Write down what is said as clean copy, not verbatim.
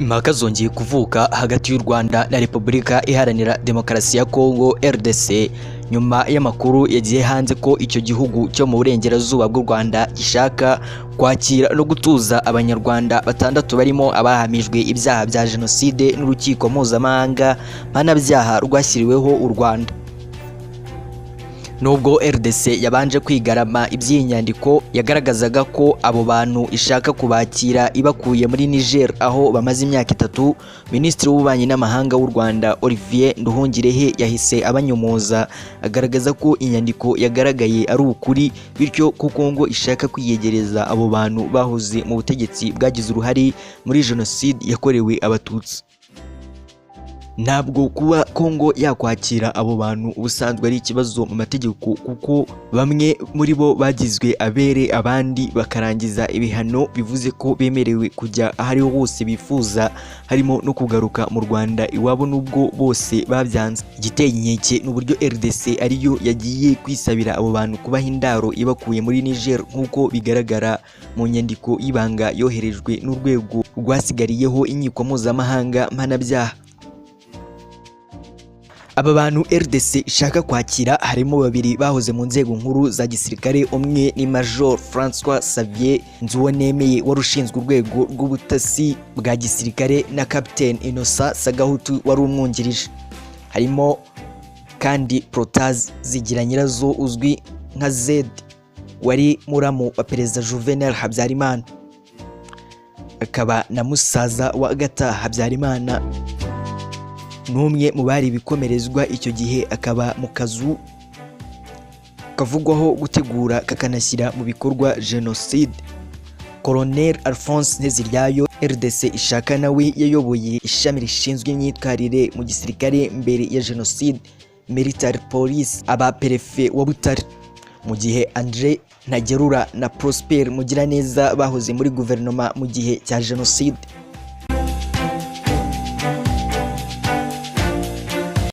Impaka zongeye kuvuka hagati y'u Rwanda na Repubulika Iharanira Demokarasi ya Congo RDC nyuma y'amakuru yagiye hanze ko icyo gihugu cyo mu burengerazuba bw'u Rwanda gishaka kwakira no gutuza abanyarwanda batandatu barimo abahamijwe ibyaha bya jenoside n'urukiko mpuzamahanga mpanabyaha rwashyiriweho u Rwanda. Nubwo RDC yabanje kwigarama iby'inyandiko yagaragazaga ko abo bantu ishaka kubakira ibakuye muri Niger aho bamaze imyaka 3, Minisitiri w'Ububanyi n'Amahanga w'u Rwanda Olivier Nduhungirehe yahise abanyomoza agaragaza ko inyandiko yagaragaye ari ukuri, bityo ko Congo ishaka kwiyegereza abo bantu bahoze mu butegetsi bwagize uruhare muri jenoside yakorewe abatutsi. Ntabwo kuba Congo yakwakira abo bantu ubusanzwe ari ikibazo mu mategeko, kuko bamwe muri bo bagizwe abere abandi bakarangiza ibihano, bivuze ko bemerewe kujya ahariho hose bifuza, harimo no kugaruka mu Rwanda iwabo nubwo bose babyanze. Igiteye inkeke n'uburyo RDC ariyo yagiye kwisabira abo bantu kubaha indaro ibakuye muri Niger nk'uko bigaragara mu nyandiko y'ibanga yoherejwe n'urwego rwasigariyeho inkiko mpuzamahanga mpanabyaha. Aba bantu RDC ishaka kwakira harimo babiri bahoze mu nzego nkuru za gisirikare, umwe ni Major François Xavier Nzuwonemeye wari ushinzwe urwego rw'ubutasi bwa gisirikare na Captain Innocent Sagahutu wari umwungirije. Harimo kandi Protaz Zigiranyirazo uzwi nka Z wari muramu wa Perezida Juvenal Habyarimana, akaba na musaza wa Agatha Habyarimana, n'umwe mu bari bikomerezwa icyo gihe, akaba mu kazu kavugwaho gutegura kakanashyira mu bikorwa jenoside. Colonel Alphonse Nteziryayo RDC ishaka nawe yayoboye ishami rishinzwe imyitwarire mu gisirikare mbere ya jenoside, Military Police, aba perefe wa Butare, mu gihe Andre Ntagerura na Prosper Mugiraneza bahoze muri guverinoma mu gihe cya jenoside.